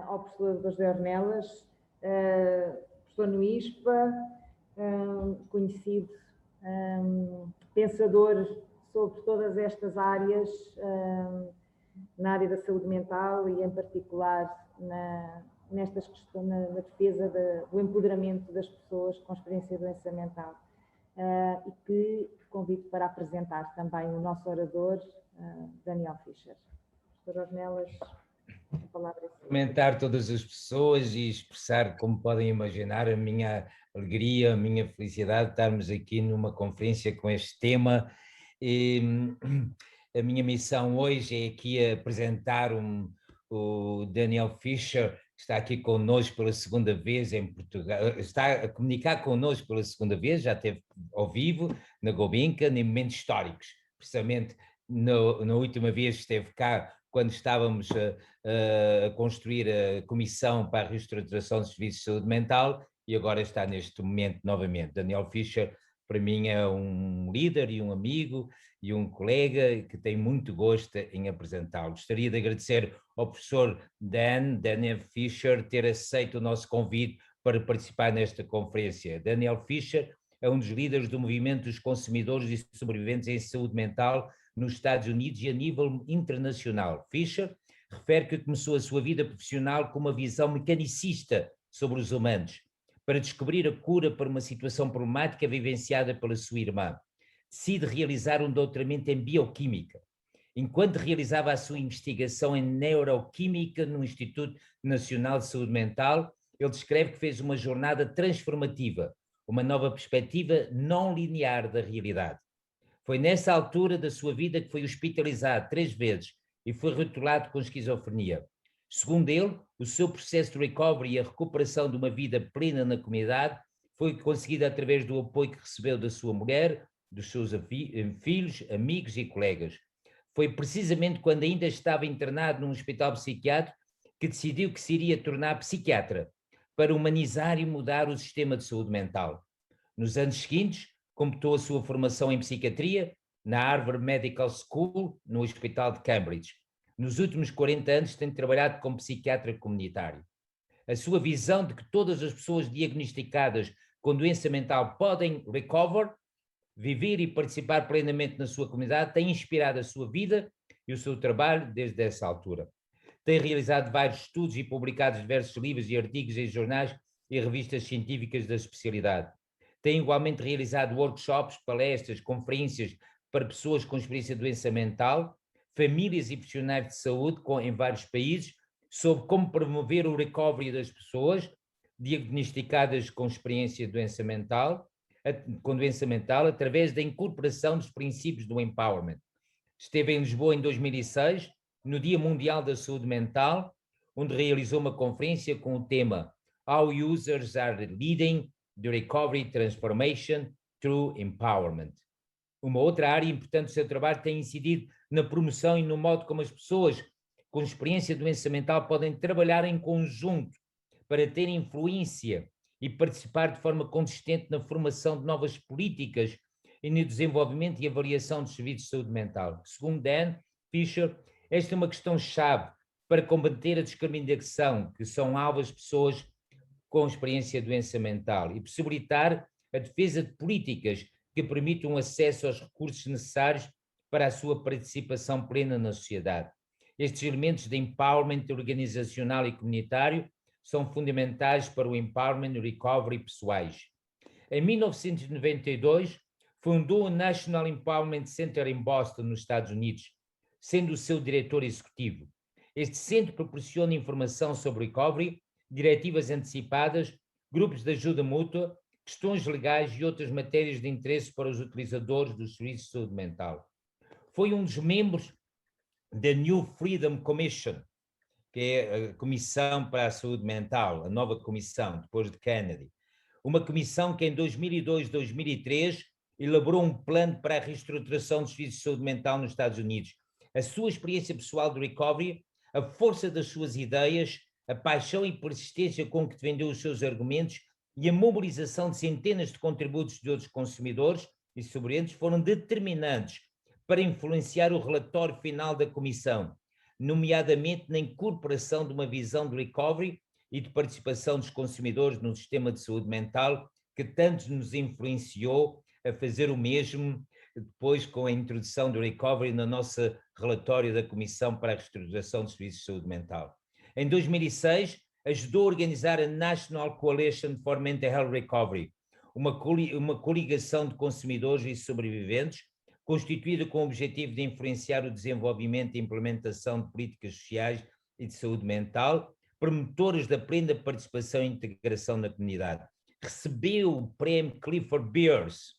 ao professor José Ornelas, professor no ISPA, conhecido pensador sobre todas estas áreas, na área da saúde mental e, em particular, nestas questões, na defesa do empoderamento das pessoas com experiência de doença mental. E que convido para apresentar também o nosso orador, Daniel Fischer. Professor Ornelas, a palavra é sua. Comentar todas as pessoas e expressar, como podem imaginar, a minha alegria, a minha felicidade de estarmos aqui numa conferência com este tema. E a minha missão hoje é aqui apresentar o Daniel Fischer, que está aqui connosco pela segunda vez em Portugal, está a comunicar connosco pela segunda vez, já esteve ao vivo na Gobinca, em momentos históricos, precisamente na última vez esteve cá, quando estávamos a construir a Comissão para a Reestruturação dos Serviços de Saúde Mental, e agora está neste momento novamente. Daniel Fischer, para mim, é um líder e um amigo e um colega que tem muito gosto em apresentá-lo. Gostaria de agradecer ao professor Daniel Fischer, ter aceito o nosso convite para participar nesta conferência. Daniel Fischer é um dos líderes do movimento dos consumidores e sobreviventes em saúde mental nos Estados Unidos e a nível internacional. Fischer refere que começou a sua vida profissional com uma visão mecanicista sobre os humanos, para descobrir a cura para uma situação problemática vivenciada pela sua irmã. Decide realizar um doutoramento em bioquímica. Enquanto realizava a sua investigação em neuroquímica no Instituto Nacional de Saúde Mental, ele descreve que fez uma jornada transformativa, uma nova perspectiva não linear da realidade. Foi nessa altura da sua vida que foi hospitalizado 3 vezes e foi rotulado com esquizofrenia. Segundo ele, o seu processo de recovery e a recuperação de uma vida plena na comunidade foi conseguido através do apoio que recebeu da sua mulher, dos seus filhos, amigos e colegas. Foi precisamente quando ainda estava internado num hospital psiquiátrico que decidiu que se iria tornar psiquiatra, para humanizar e mudar o sistema de saúde mental. Nos anos seguintes, completou a sua formação em psiquiatria na Harvard Medical School, no Hospital de Cambridge. Nos últimos 40 anos tem trabalhado como psiquiatra comunitário. A sua visão de que todas as pessoas diagnosticadas com doença mental podem recover, viver e participar plenamente na sua comunidade tem inspirado a sua vida e o seu trabalho desde essa altura. Tem realizado vários estudos e publicado diversos livros e artigos em jornais e revistas científicas da especialidade. Tem igualmente realizado workshops, palestras, conferências para pessoas com experiência de doença mental, famílias e profissionais de saúde em vários países, sobre como promover o recovery das pessoas diagnosticadas com experiência de doença mental, através da incorporação dos princípios do empowerment. Esteve em Lisboa em 2006, no Dia Mundial da Saúde Mental, onde realizou uma conferência com o tema How Users Are Leading the Recovery Transformation Through Empowerment. Uma outra área importante do seu trabalho tem incidido na promoção e no modo como as pessoas com experiência de doença mental podem trabalhar em conjunto para ter influência e participar de forma consistente na formação de novas políticas e no desenvolvimento e avaliação dos serviços de saúde mental. Segundo Dan Fischer, esta é uma questão-chave para combater a discriminação que são alvos pessoas com experiência de doença mental e possibilitar a defesa de políticas que permitam acesso aos recursos necessários para a sua participação plena na sociedade. Estes elementos de empowerment organizacional e comunitário são fundamentais para o empowerment e recovery pessoais. Em 1992, fundou o National Empowerment Center em Boston, nos Estados Unidos, sendo o seu diretor executivo. Este centro proporciona informação sobre recovery, diretivas antecipadas, grupos de ajuda mútua, questões legais e outras matérias de interesse para os utilizadores dos serviços de saúde mental. Foi um dos membros da New Freedom Commission, que é a Comissão para a Saúde Mental, a nova comissão, depois de Kennedy. Uma comissão que em 2002-2003 elaborou um plano para a reestruturação dos serviços de saúde mental nos Estados Unidos. A sua experiência pessoal de recovery, a força das suas ideias, a paixão e persistência com que defendeu os seus argumentos e a mobilização de centenas de contributos de outros consumidores e sobreviventes foram determinantes para influenciar o relatório final da comissão, nomeadamente na incorporação de uma visão de recovery e de participação dos consumidores no sistema de saúde mental, que tanto nos influenciou a fazer o mesmo depois com a introdução do recovery no nosso relatório da Comissão para a Reestruturação dos Serviços de Saúde Mental. Em 2006, ajudou a organizar a National Coalition for Mental Health Recovery, uma coligação de consumidores e sobreviventes, constituída com o objetivo de influenciar o desenvolvimento e implementação de políticas sociais e de saúde mental, promotoras da plena participação e integração na comunidade. Recebeu o prémio Clifford Beers,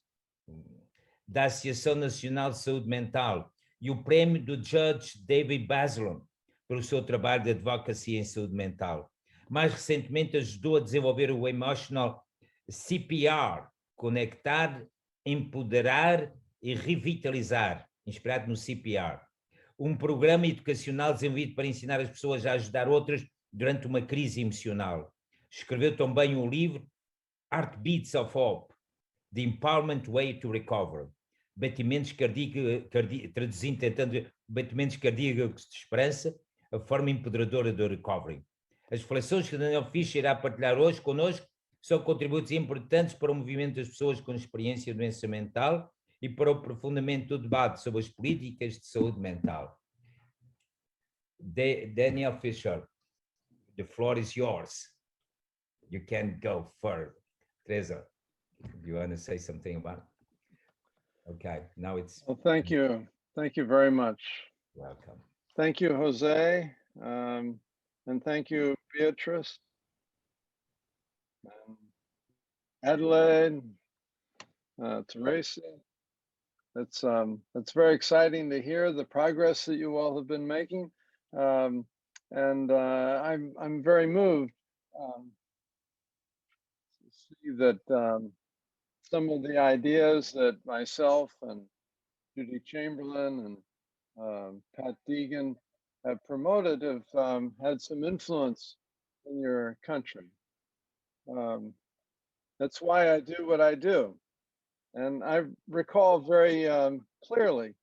da Associação Nacional de Saúde Mental, e o prémio do Judge David Bazelon, pelo seu trabalho de advocacy em saúde mental. Mais recentemente ajudou a desenvolver o Emotional CPR, conectar, empoderar e revitalizar, inspirado no CPR. Um programa educacional desenvolvido para ensinar as pessoas a ajudar outras durante uma crise emocional. Escreveu também o livro Heartbeats of Hope, The Empowerment Way to Recover, batimentos cardíacos, traduzindo, tentando batimentos cardíacos de esperança, a forma empoderadora do recovery. As reflexões que Daniel Fischer irá partilhar hoje connosco são contributos importantes para o movimento das pessoas com experiência de doença mental e para o aprofundamento do debate sobre as políticas de saúde mental. Daniel Fischer, the floor is yours. You can go further. Teresa, do you want to say something about it? Okay, now it's... Well, thank you. Thank you very much. Welcome. Thank you, Jose. And thank you, Beatrice, Adelaide, Teresa. It's very exciting to hear the progress that you all have been making. I'm very moved to see that some of the ideas that myself and Judy Chamberlain and Pat Deegan have promoted have had some influence in your country. That's why I do what I do. And I recall very clearly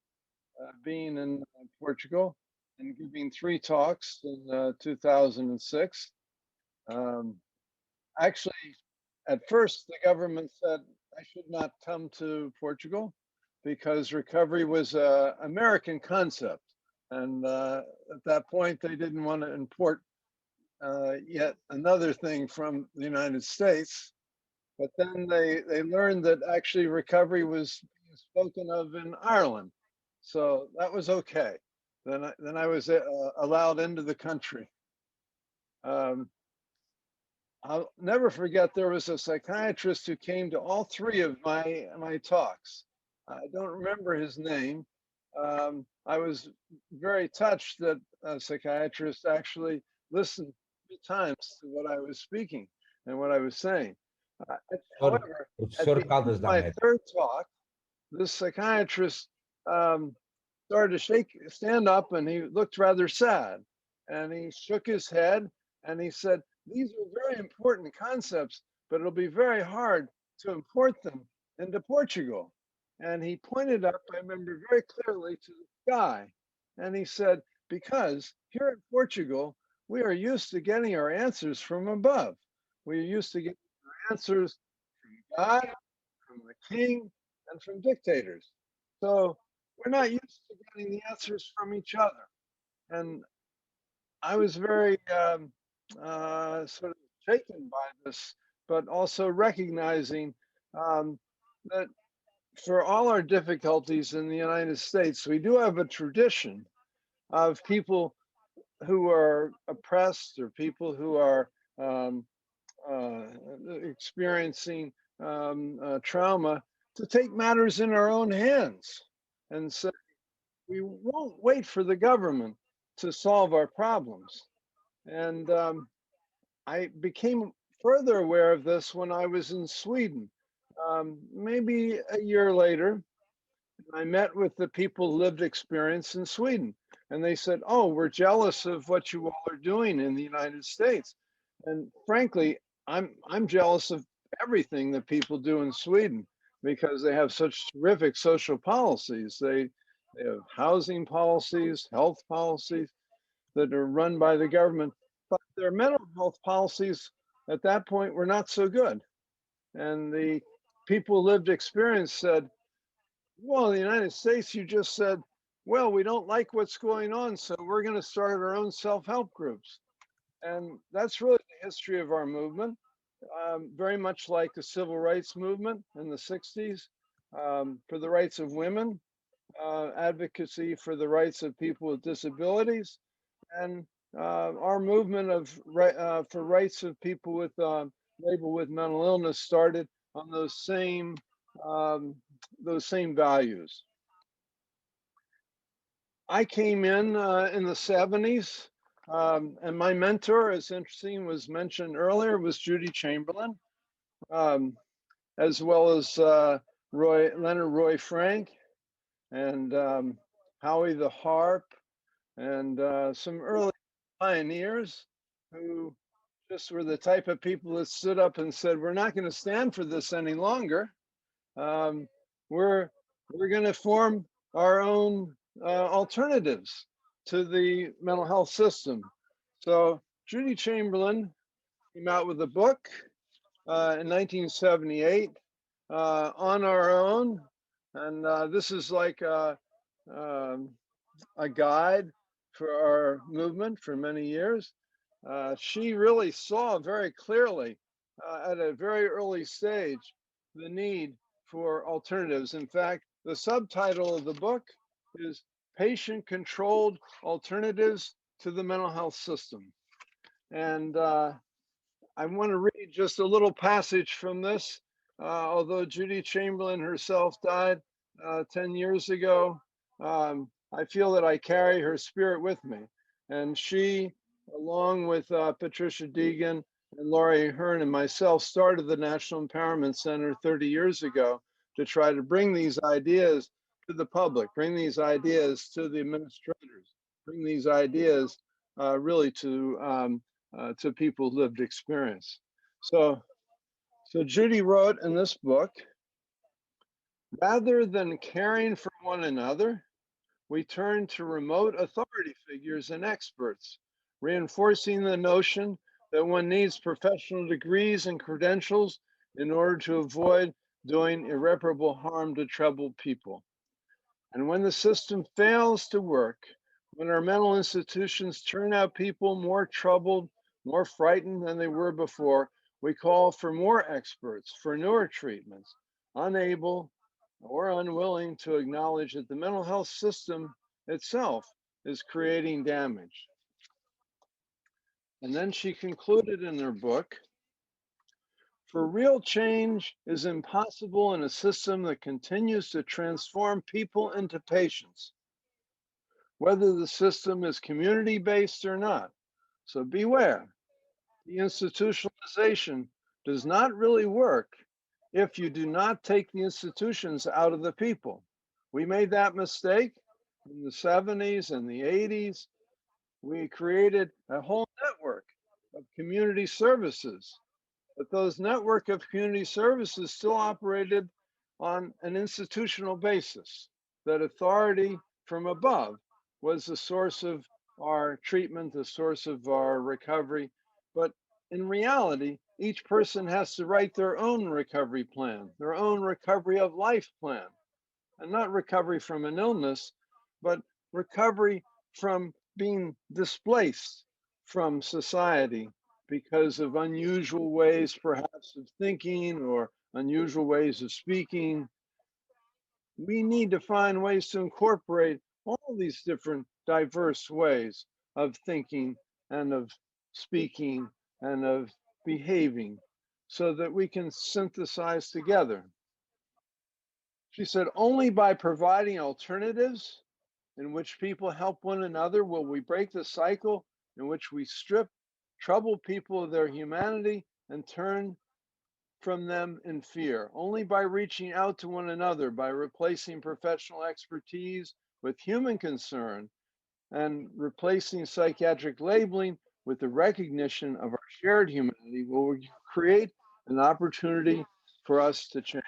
being in Portugal and giving 3 talks in 2006. Actually, at first, the government said I should not come to Portugal because recovery was an American concept. And at that point, they didn't want to import yet another thing from the United States. But then they learned that actually recovery was being spoken of in Ireland. So that was okay. Then I was allowed into the country. I'll never forget, there was a psychiatrist who came to all 3 of my talks. I don't remember his name. I was very touched that a psychiatrist actually listened 3 times to what I was speaking and what I was saying. However, at the end of my 3rd talk, this psychiatrist started to stand up, and he looked rather sad. And he shook his head and he said, "These are very important concepts, but it'll be very hard to import them into Portugal." And he pointed up, I remember very clearly, to the sky. And he said, "Because here in Portugal, we are used to getting our answers from above. We are used to getting our answers from God, from the king, and from dictators. So we're not used to getting the answers from each other." And I was very sort of shaken by this, but also recognizing that for all our difficulties in the United States, we do have a tradition of people who are oppressed or people who are experiencing trauma to take matters in our own hands and say, we won't wait for the government to solve our problems. And I became further aware of this when I was in Sweden. Maybe a year later, I met with the people lived experience in Sweden, and they said, "Oh, we're jealous of what you all are doing in the United States." And frankly, I'm jealous of everything that people do in Sweden because they have such terrific social policies. They have housing policies, health policies, that are run by the government, but their mental health policies at that point were not so good. And the people who lived experience said, well, in the United States, you just said, well, we don't like what's going on, so we're going to start our own self-help groups. And that's really the history of our movement, very much like the civil rights movement in the 60s, for the rights of women, advocacy for the rights of people with disabilities, and our movement for rights of people with labeled with mental illness started on those same values. I came in the 70s, and my mentor, as interesting was mentioned earlier, was Judy Chamberlain, as well as Leonard Roy Frank, and Howie the Harp, and some early pioneers who just were the type of people that stood up and said, we're not going to stand for this any longer. We're going to form our own alternatives to the mental health system. So Judy Chamberlain came out with a book in 1978, On Our Own. And this is like a guide for our movement for many years. She really saw very clearly at a very early stage the need for alternatives. In fact, the subtitle of the book is Patient-Controlled Alternatives to the Mental Health System. And I want to read just a little passage from this. Although Judy Chamberlain herself died 10 years ago, I feel that I carry her spirit with me. And she, along with Patricia Deegan and Laurie Hearn and myself, started the National Empowerment Center 30 years ago to try to bring these ideas to the public, bring these ideas to the administrators, bring these ideas really to people who lived experience. So Judy wrote in this book, rather than caring for one another, we turn to remote authority figures and experts, reinforcing the notion that one needs professional degrees and credentials in order to avoid doing irreparable harm to troubled people. And when the system fails to work, when our mental institutions turn out people more troubled, more frightened than they were before, we call for more experts, for newer treatments, unable or unwilling to acknowledge that the mental health system itself is creating damage. And then she concluded in her book, for real change is impossible in a system that continues to transform people into patients, whether the system is community-based or not. So beware, the institutionalization does not really work if you do not take the institutions out of the people. We made that mistake in the 70s and the 80s. We created a whole network of community services, but those network of community services still operated on an institutional basis, that authority from above was the source of our treatment, the source of our recovery. But in reality, each person has to write their own recovery plan, their own recovery of life plan, and not recovery from an illness, but recovery from being displaced from society because of unusual ways, perhaps, of thinking or unusual ways of speaking. We need to find ways to incorporate all these different diverse ways of thinking and of speaking and of behaving so that we can synthesize together. She said, only by providing alternatives in which people help one another will we break the cycle in which we strip troubled people of their humanity and turn from them in fear. Only by reaching out to one another, by replacing professional expertise with human concern and replacing psychiatric labeling with the recognition of our shared humanity, will we create an opportunity for us to change.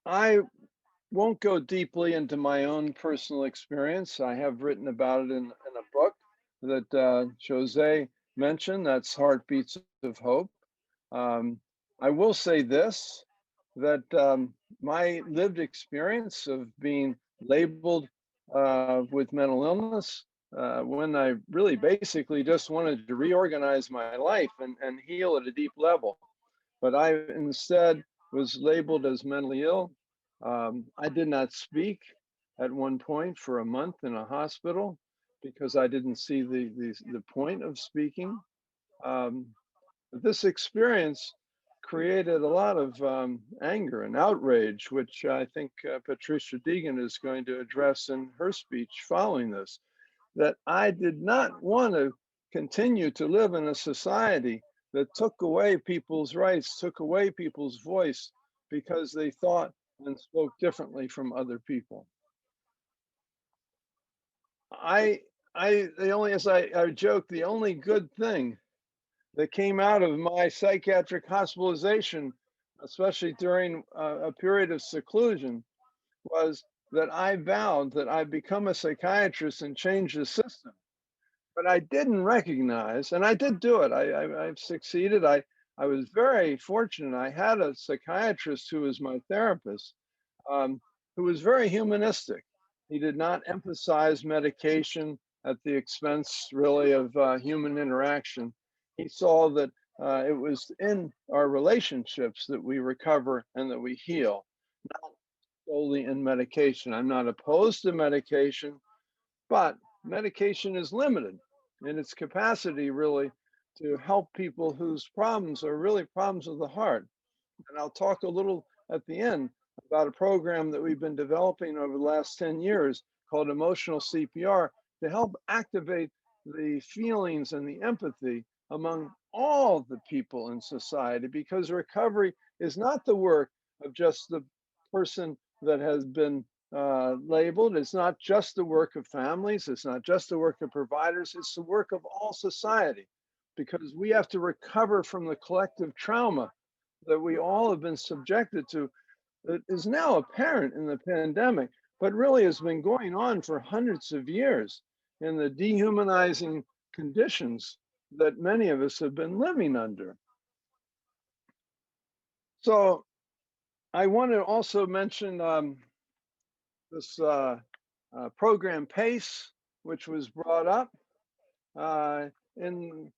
I won't go deeply into my own personal experience. I have written about it in a book that José mentioned, that's Heartbeats of Hope. I will say this, that my lived experience of being labeled with mental illness, when I really basically just wanted to reorganize my life and heal at a deep level. But I instead was labeled as mentally ill. I did not speak at one point for a month in a hospital because I didn't see the point of speaking. This experience created a lot of anger and outrage, which I think Patricia Deegan is going to address in her speech following this, that I did not want to continue to live in a society that took away people's rights, took away people's voice because they thought and spoke differently from other people. I joke, the only good thing that came out of my psychiatric hospitalization, especially during a period of seclusion, was that I vowed that I'd become a psychiatrist and change the system. But I didn't recognize, and I did do it. I've succeeded. I was very fortunate. I had a psychiatrist who was my therapist, who was very humanistic. He did not emphasize medication at the expense, really, of human interaction. He saw that it was in our relationships that we recover and that we heal, not solely in medication. I'm not opposed to medication, but medication is limited in its capacity, really, to help people whose problems are really problems of the heart. And I'll talk a little at the end about a program that we've been developing over the last 10 years called emotional CPR to help activate the feelings and the empathy among all the people in society, because recovery is not the work of just the person that has been labeled. It's not just the work of families. It's not just the work of providers. It's the work of all society, because we have to recover from the collective trauma that we all have been subjected to, that is now apparent in the pandemic, but really has been going on for hundreds of years in the dehumanizing conditions that many of us have been living under. So I want to also mention this program PACE, which was brought up in,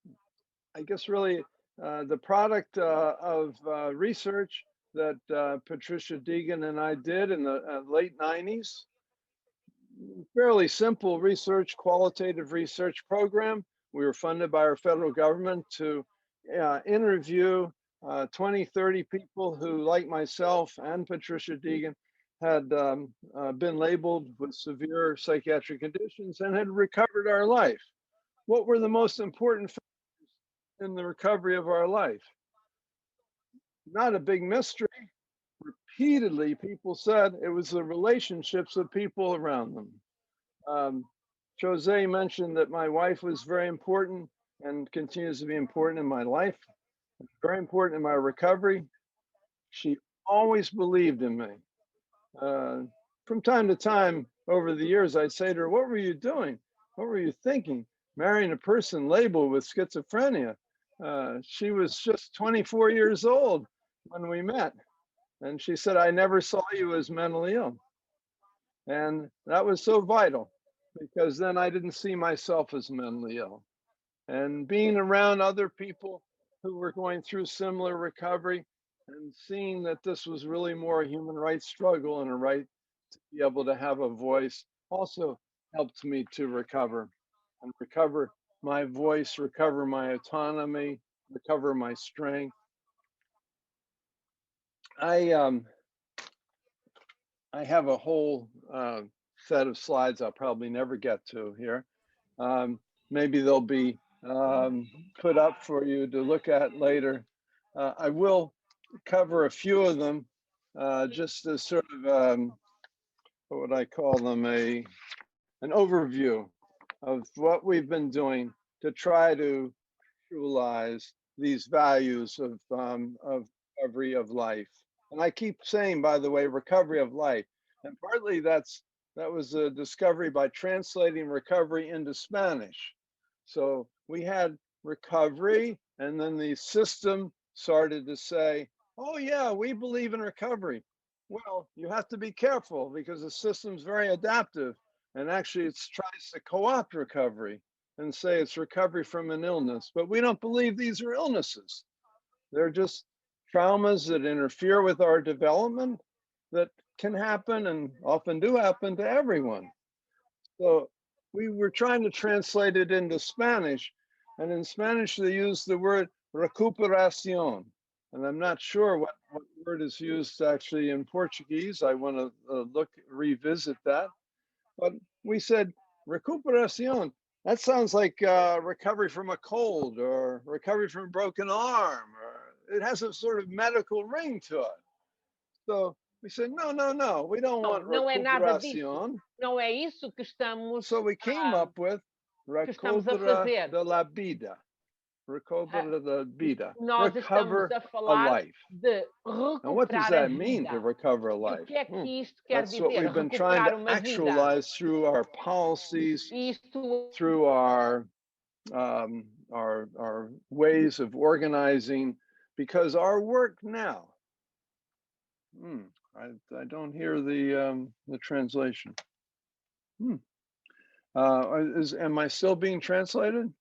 I guess, really the product of research that Patricia Deegan and I did in the late 90s. Fairly simple research, qualitative research program. We were funded by our federal government to interview 20, 30 people who, like myself and Patricia Deegan, had been labeled with severe psychiatric conditions and had recovered our life. What were the most important factors in the recovery of our life? Not a big mystery. Repeatedly, people said it was the relationships of people around them. José mentioned that my wife was very important and continues to be important in my life, very important in my recovery. She always believed in me. From time to time over the years, I'd say to her, "What were you doing? What were you thinking? Marrying a person labeled with schizophrenia?" She was just 24 years old when we met. And she said, "I never saw you as mentally ill." And that was so vital, because then I didn't see myself as mentally ill. And being around other people who were going through similar recovery and seeing that this was really more a human rights struggle and a right to be able to have a voice also helped me to recover and recover my voice, recover my autonomy, recover my strength. I have a whole set of slides I'll probably never get to here. Maybe they'll be put up for you to look at later. I will cover a few of them just as sort of, what would I call them, an overview of what we've been doing to try to actualize these values of recovery of life. And I keep saying, by the way, recovery of life. And partly that was a discovery by translating recovery into Spanish. So we had recovery, and then the system started to say, oh yeah, we believe in recovery. Well, you have to be careful because the system's very adaptive, and actually it tries to co-opt recovery and say it's recovery from an illness, but we don't believe these are illnesses. They're just traumas that interfere with our development that can happen and often do happen to everyone. So we were trying to translate it into Spanish, and in Spanish they use the word recuperación, and I'm not sure what word is used actually in Portuguese. I want to revisit that, but we said recuperación. That sounds like recovery from a cold or recovery from a broken arm, or it has a sort of medical ring to it. So we said, no, we don't want não é nada disso. recuperación. Não é isso que estamos, So we came up with estamos a recupera fazer. de la vida. Recupera de la vida. Nós Recover estamos a a falar life. de And what does recuperar a that mean, vida. to recover a E o life? que é que isto quer That's what dizer? we've been trying Recuperar to uma vida. actualize through our policies, Isto through our ways of organizing, because our work now. I don't hear the translation. Am I still being translated?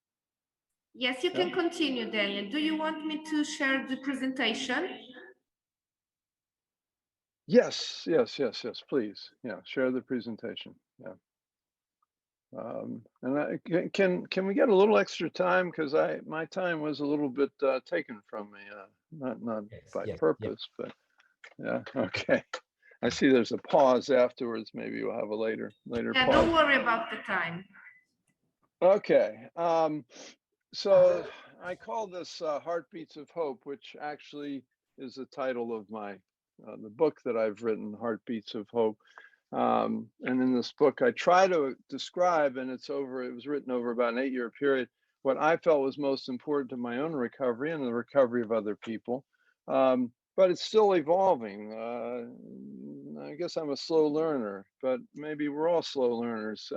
Yes, you can continue, Daniel. Do you want me to share the presentation? Yes, please. Yeah, share the presentation. Yeah. And can we get a little extra time, because my time was a little bit taken from me, not by purpose, but yeah. Okay. I see there's a pause afterwards. Maybe we'll have a later Yeah, pause. don't worry about the time. Okay. So I call this Heartbeats of Hope, which actually is the title of my the book that I've written, Heartbeats of Hope. And in this book, I try to describe, and it was written over about an 8-year period, what I felt was most important to my own recovery and the recovery of other people. But it's still evolving. I guess I'm a slow learner, but maybe we're all slow learners.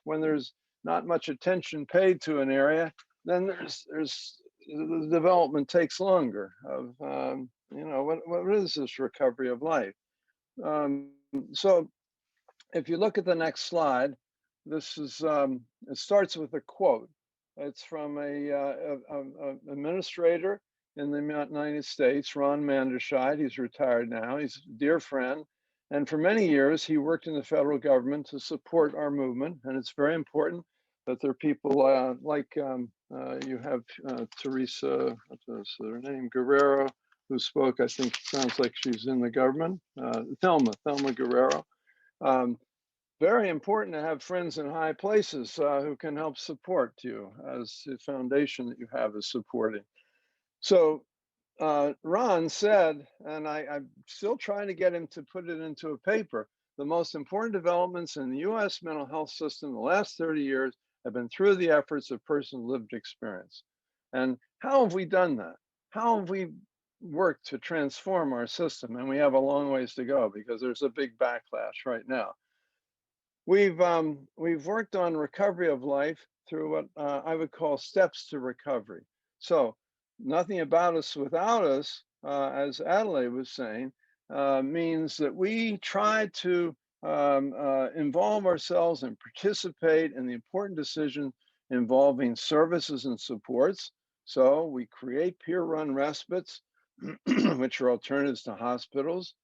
When there's not much attention paid to an area, then the development takes longer. Of what is this recovery of life? So if you look at the next slide, this is it starts with a quote. It's from a administrator in the United States, Ron Manderscheid. He's retired now. He's a dear friend. And for many years, he worked in the federal government to support our movement. And it's very important that there are people like you have Teresa, what's her name, Guerrero, who spoke. I think it sounds like she's in the government. Thelma Guerrero. Very important to have friends in high places who can help support you, as the foundation that you have is supporting. So Ron said, and I'm still trying to get him to put it into a paper, the most important developments in the US mental health system in the last 30 years have been through the efforts of personal lived experience. And how have we done that? How have we worked to transform our system? And we have a long ways to go because there's a big backlash right now. We've worked on recovery of life through what I would call steps to recovery. So nothing about us without us, as Adelaide was saying, means that we try to involve ourselves and participate in the important decisions involving services and supports. So we create peer-run respites, which are alternatives to hospitals.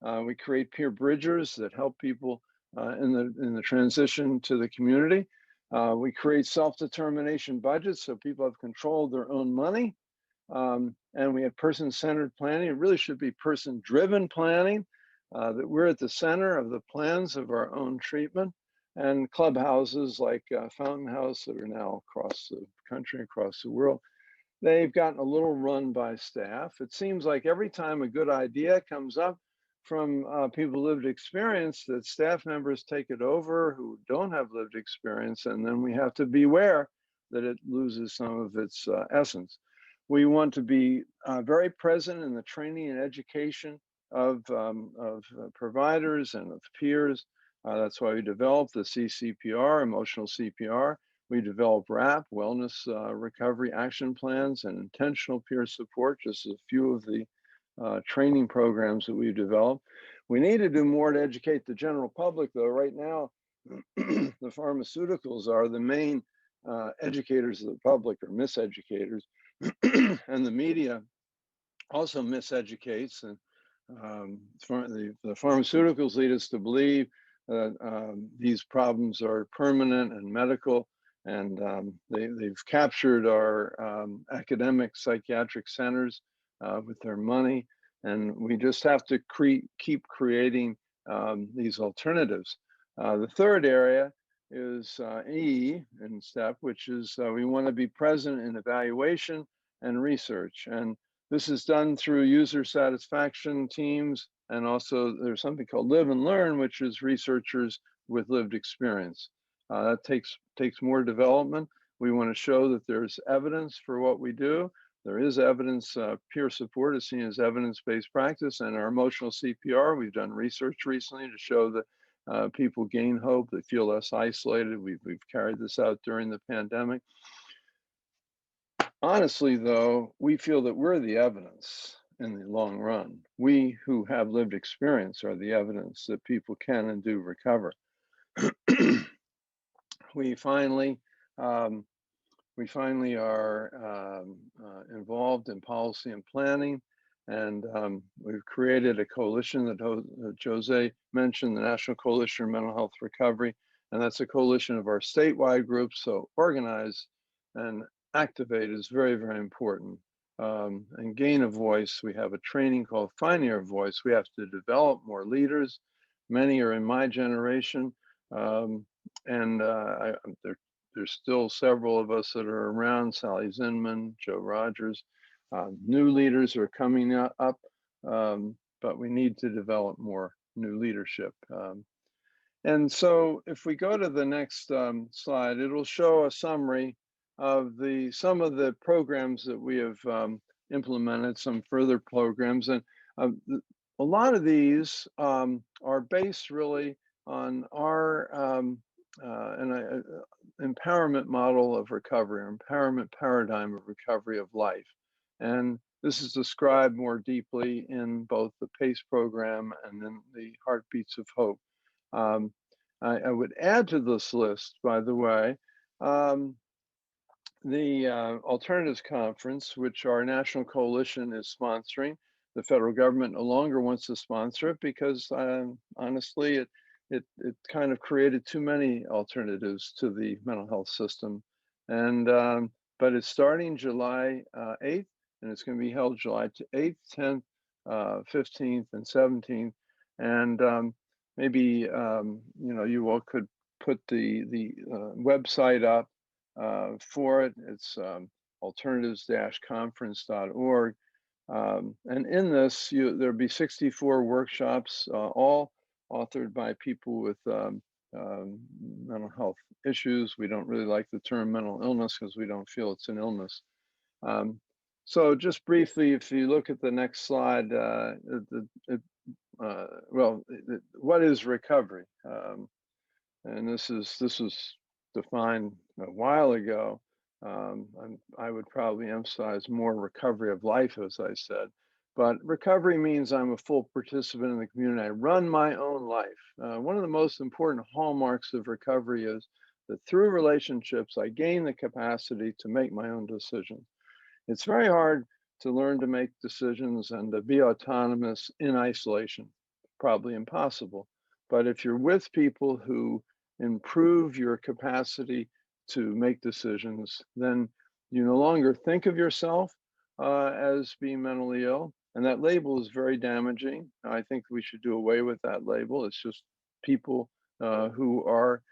We create peer bridgers that help people in the transition to the community. We create self-determination budgets so people have control of their own money. And we have person-centered planning. It really should be person-driven planning, that we're at the center of the plans of our own treatment. And clubhouses like Fountain House that are now across the country, across the world, they've gotten a little run by staff. It seems like every time a good idea comes up from people lived experience, that staff members take it over who don't have lived experience, and then we have to beware that it loses some of its essence. We want to be very present in the training and education of providers and of peers. That's why we developed the CCPR, emotional CPR. We developed WRAP, Wellness Recovery Action Plans, and intentional peer support, just a few of the training programs that we've developed. We need to do more to educate the general public, though. Right now, the pharmaceuticals are the main educators of the public, or miseducators, and the media also miseducates. And the pharmaceuticals lead us to believe that these problems are permanent and medical, and they've captured our academic psychiatric centers with their money, and we just have to keep creating these alternatives. The third area is E in STEP, which is we want to be present in evaluation and research. And this is done through user satisfaction teams, and also there's something called Live and Learn, which is researchers with lived experience. That takes more development. We want to show that there's evidence for what we do. There is evidence, peer support is seen as evidence-based practice, and our emotional CPR, we've done research recently to show that people gain hope, they feel less isolated. We've carried this out during the pandemic. Honestly, though, we feel that we're the evidence in the long run. We who have lived experience are the evidence that people can and do recover. We finally are involved in policy and planning, and we've created a coalition that Jose mentioned, the National Coalition for Mental Health Recovery, and that's a coalition of our statewide groups. So organize and activate is very, very important. And gain a voice. We have a training called Finding Your Voice. We have to develop more leaders. Many are in my generation, and there's still several of us that are around, Sally Zinman, Joe Rogers. New leaders are coming up, but we need to develop more new leadership. And so if we go to the next slide, it'll show a summary of some of the programs that we have implemented, some further programs. And a lot of these are based really on our empowerment model of recovery, or empowerment paradigm of recovery of life. And this is described more deeply in both the PACE program and in the Heartbeats of Hope. I would add to this list, by the way, the Alternatives Conference, which our national coalition is sponsoring. The federal government no longer wants to sponsor it because honestly, it kind of created too many alternatives to the mental health system. And but it's starting July 8th, and it's going to be held July 8th, 10th, 15th, and 17th. And maybe you all could put the website up for it. It's alternatives-conference.org. And in this, there'll be 64 workshops, all authored by people with mental health issues. We don't really like the term mental illness because we don't feel it's an illness. So just briefly, if you look at the next slide, what is recovery? And this was defined a while ago. I would probably emphasize more recovery of life, as I said. But recovery means I'm a full participant in the community. I run my own life. One of the most important hallmarks of recovery is that through relationships, I gain the capacity to make my own decisions. It's very hard to learn to make decisions and to be autonomous in isolation, probably impossible. But if you're with people who improve your capacity to make decisions, then you no longer think of yourself as being mentally ill. And that label is very damaging. I think we should do away with that label. It's just people who are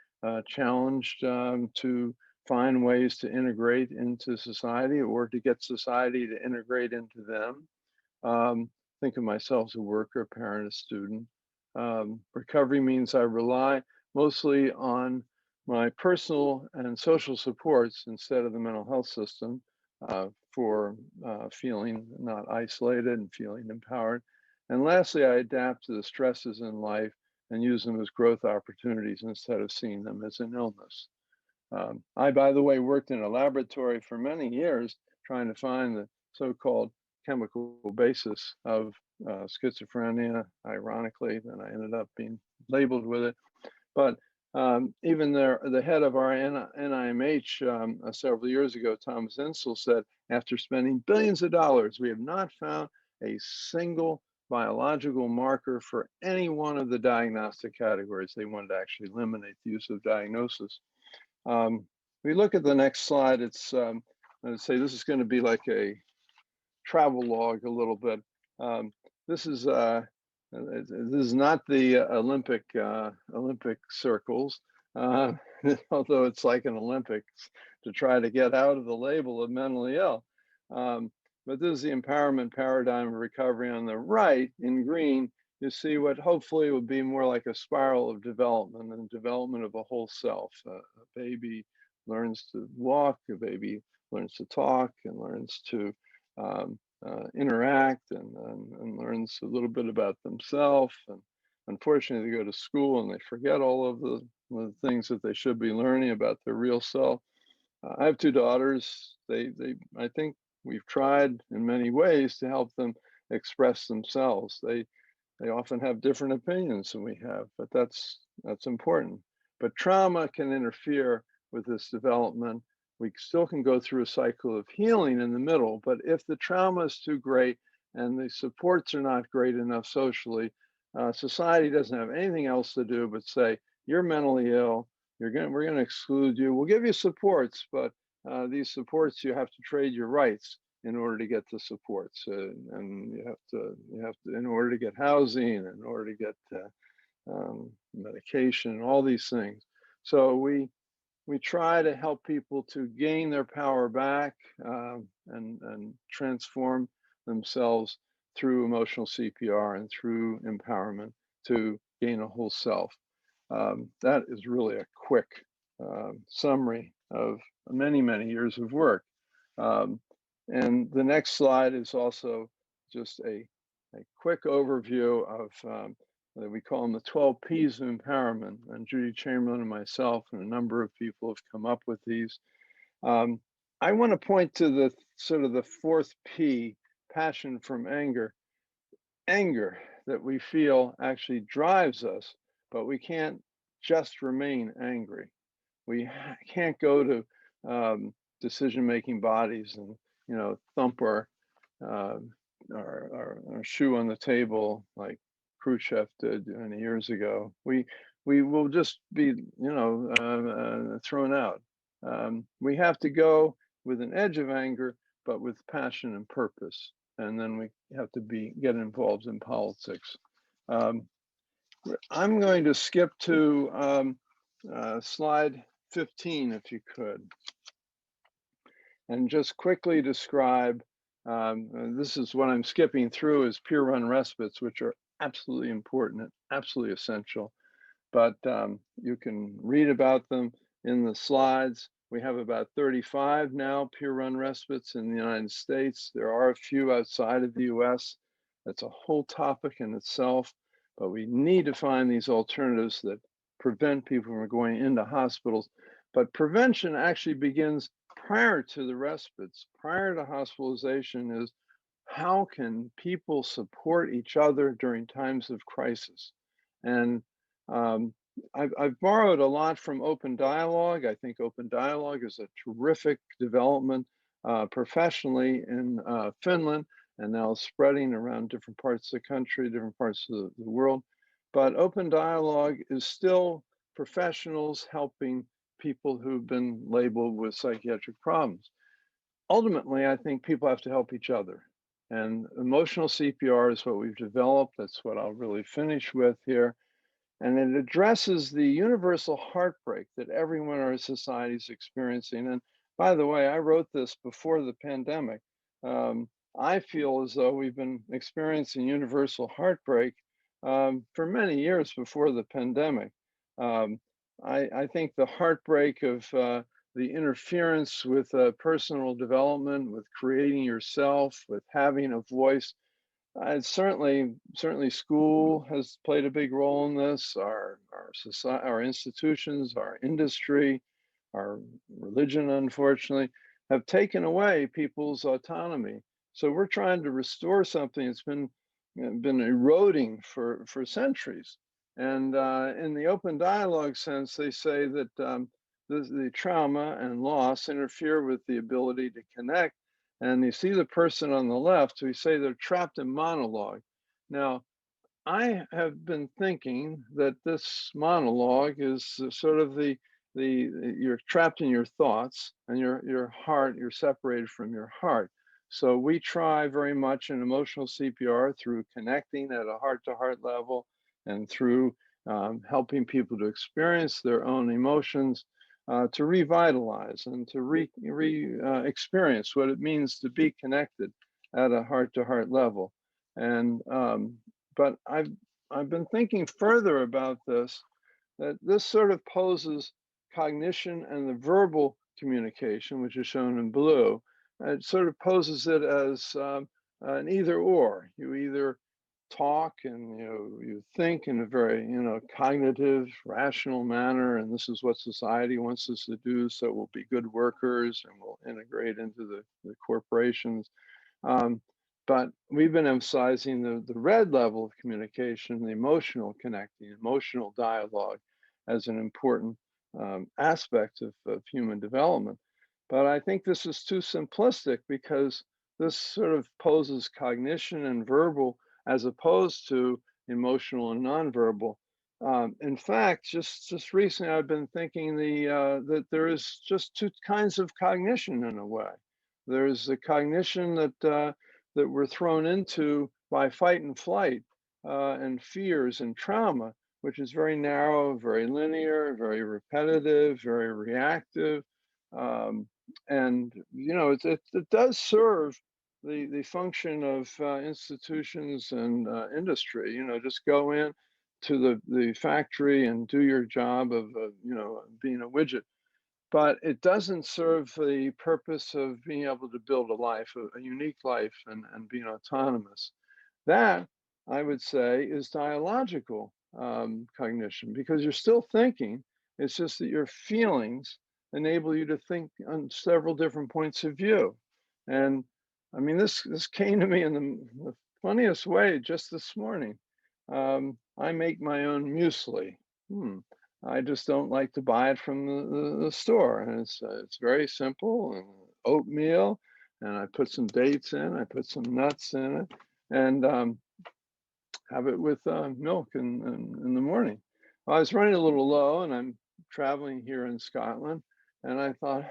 challenged to find ways to integrate into society, or to get society to integrate into them. Think of myself as a worker, a parent, a student. Recovery means I rely mostly on my personal and social supports instead of the mental health system for feeling not isolated and feeling empowered. And lastly, I adapt to the stresses in life and use them as growth opportunities instead of seeing them as an illness. I, by the way, worked in a laboratory for many years trying to find the so-called chemical basis of schizophrenia. Ironically, then I ended up being labeled with it. But even the head of our NIMH several years ago, Thomas Insel, said, after spending billions of dollars, we have not found a single biological marker for any one of the diagnostic categories. They wanted to actually eliminate the use of diagnosis. We look at the next slide. It's, I'd say this is going to be like a travel log a little bit. This is not the Olympic circles, although it's like an Olympics to try to get out of the label of mentally ill. But this is the empowerment paradigm of recovery on the right in green. You see what hopefully would be more like a spiral of development and development of a whole self. A baby learns to walk, a baby learns to talk and learns to interact and learns a little bit about themselves. And unfortunately, they go to school and they forget all of the things that they should be learning about their real self. I have two daughters. I think we've tried in many ways to help them express themselves. They often have different opinions than we have, but that's important. But trauma can interfere with this development. We still can go through a cycle of healing in the middle, but if the trauma is too great and the supports are not great enough socially, society doesn't have anything else to do but say, you're mentally ill, we're going to exclude you. We'll give you supports, but these supports, you have to trade your rights in order to get the supports, and you have to in order to get housing, in order to get medication, and all these things. So we try to help people to gain their power back and transform themselves through emotional CPR and through empowerment to gain a whole self. That is really a quick summary of many, many years of work. And the next slide is also just a quick overview of we call them the 12 P's of empowerment. And Judy Chamberlain and myself and a number of people have come up with these. I want to point to the sort of the fourth P, passion from anger. Anger that we feel actually drives us, but we can't just remain angry. We can't go to decision-making bodies and thump our shoe on the table like Khrushchev did many years ago. We will just be thrown out. We have to go with an edge of anger, but with passion and purpose. And then we have to get involved in politics. I'm going to skip to slide 15, if you could, and just quickly describe, this is what I'm skipping through, is peer-run respites, which are absolutely important and absolutely essential. But you can read about them in the slides. We have about 35 now peer-run respites in the United States. There are a few outside of the US. That's a whole topic in itself, but we need to find these alternatives that prevent people from going into hospitals. But prevention actually begins prior to the respites, prior to hospitalization, is how can people support each other during times of crisis? And I've borrowed a lot from open dialogue. I think open dialogue is a terrific development professionally in Finland, and now spreading around different parts of the country, different parts of the world. But open dialogue is still professionals helping people who've been labeled with psychiatric problems. Ultimately, I think people have to help each other. And emotional CPR is what we've developed. That's what I'll really finish with here. And it addresses the universal heartbreak that everyone in our society is experiencing. And by the way, I wrote this before the pandemic. I feel as though we've been experiencing universal heartbreak for many years before the pandemic. I think the heartbreak of the interference with personal development, with creating yourself, with having a voice, Certainly school has played a big role in this. Our society, our institutions, our industry, our religion, unfortunately, have taken away people's autonomy. So we're trying to restore something that's been eroding for centuries. And in the open dialogue sense, they say that the trauma and loss interfere with the ability to connect. And you see the person on the left, we say they're trapped in monologue. Now, I have been thinking that this monologue is sort of you're trapped in your thoughts, and your heart, you're separated from your heart. So we try very much in emotional CPR through connecting at a heart-to-heart level, and through helping people to experience their own emotions, to revitalize and to experience what it means to be connected at a heart-to-heart level. And but I've been thinking further about this, that this sort of poses cognition and the verbal communication, which is shown in blue. It sort of poses it as an either or. You either talk and you think in a very cognitive, rational manner, and this is what society wants us to do, so we'll be good workers and we'll integrate into the corporations. But we've been emphasizing the red level of communication, the emotional connecting, emotional dialogue, as an important aspect of human development. But I think this is too simplistic, because this sort of poses cognition and verbal as opposed to emotional and nonverbal. In fact, just recently, I've been thinking that there is just two kinds of cognition in a way. There's the cognition that we're thrown into by fight and flight and fears and trauma, which is very narrow, very linear, very repetitive, very reactive. And it does serve the function of institutions and industry. Just go in to the factory and do your job of being a widget. But it doesn't serve the purpose of being able to build a life, a unique life, and being autonomous. That, I would say, is dialogical cognition, because you're still thinking. It's just that your feelings enable you to think on several different points of view. And I mean, this came to me in the funniest way just this morning. I make my own muesli. I just don't like to buy it from the store, and it's very simple, and oatmeal, and I put some dates in, I put some nuts in it, and have it with milk in the morning. I was running a little low, and I'm traveling here in Scotland, and I thought,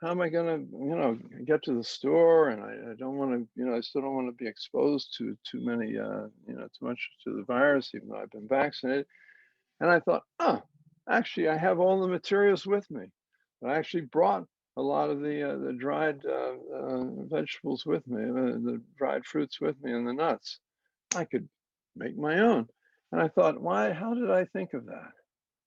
how am I going to get to the store? And I don't want to, I still don't want to be exposed to too much to the virus, even though I've been vaccinated. And I thought, actually, I have all the materials with me. I actually brought a lot of the dried vegetables with me, the dried fruits with me, and the nuts. I could make my own. And I thought, how did I think of that?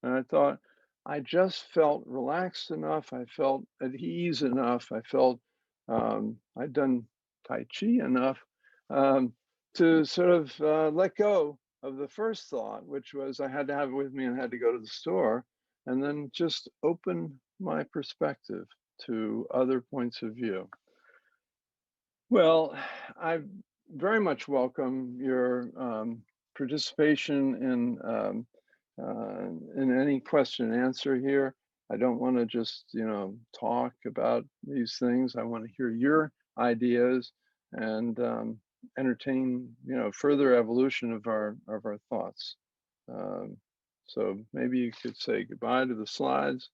And I thought, I just felt relaxed enough. I felt at ease enough. I felt I'd done Tai Chi enough to sort of let go of the first thought, which was I had to have it with me and had to go to the store, and then just open my perspective to other points of view. Well, I very much welcome your participation in any question and answer here. I don't want to just talk about these things. I want to hear your ideas and entertain further evolution of our thoughts. So maybe you could say goodbye to the slides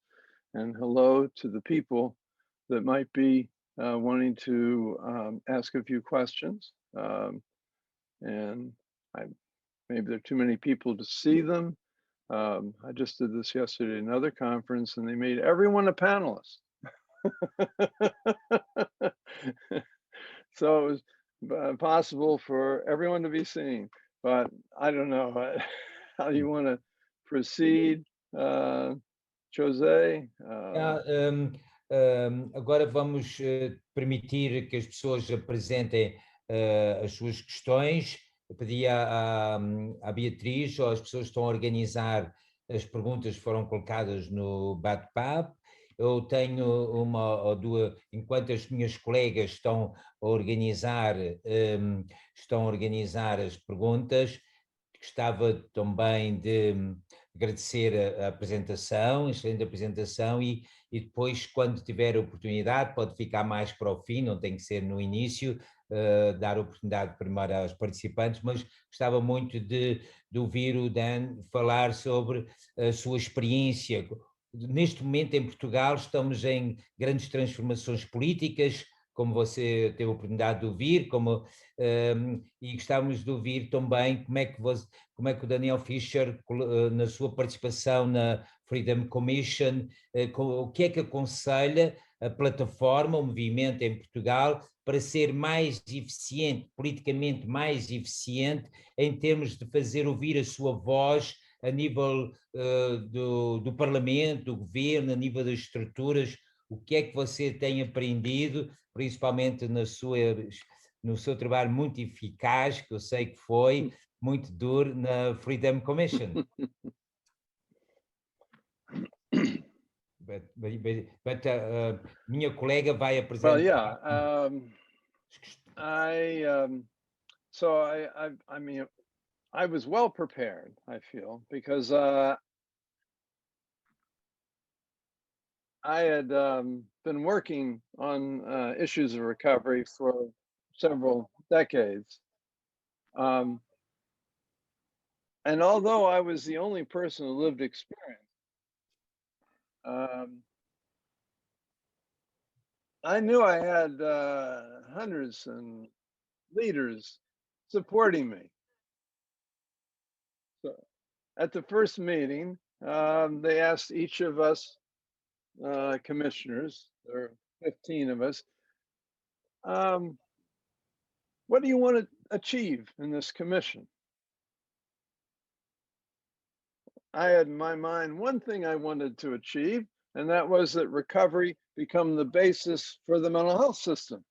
and hello to the people that might be wanting to ask a few questions. And maybe there are too many people to see them. I just did this yesterday at another conference, and they made everyone a panelist. So it was possible for everyone to be seen, but I don't know how you want to proceed, José. Agora vamos permitir que as pessoas apresentem as suas questões. Eu pedi à Beatriz, ou as pessoas que estão a organizar as perguntas foram colocadas no bate-papo. Eu tenho uma ou duas, enquanto as minhas colegas estão a organizar as perguntas, gostava também de agradecer a apresentação, excelente apresentação, e depois, quando tiver a oportunidade, pode ficar mais para o fim, não tem que ser no início, dar oportunidade primeiro aos participantes, mas gostava muito de ouvir o Dan falar sobre a sua experiência. Neste momento, em Portugal, estamos em grandes transformações políticas, como você teve a oportunidade de ouvir, e gostávamos de ouvir também como é que o Daniel Fischer, na sua participação na Freedom Commission, o que é que aconselha a plataforma, o movimento em Portugal, para ser mais eficiente, politicamente mais eficiente, em termos de fazer ouvir a sua voz a nível do Parlamento, do Governo, a nível das estruturas. O que é que você tem aprendido, principalmente no seu trabalho muito eficaz, que eu sei que foi muito duro, na Freedom Commission? Minha colega vai apresentar. Well, yeah. I mean, I was well prepared, I feel, because I had been working on issues of recovery for several decades. And although I was the only person who lived experience, I knew I had hundreds and leaders supporting me. So at the first meeting, they asked each of us commissioners, there are 15 of us, what do you want to achieve in this commission? I had in my mind one thing I wanted to achieve, and that was that recovery become the basis for the mental health system.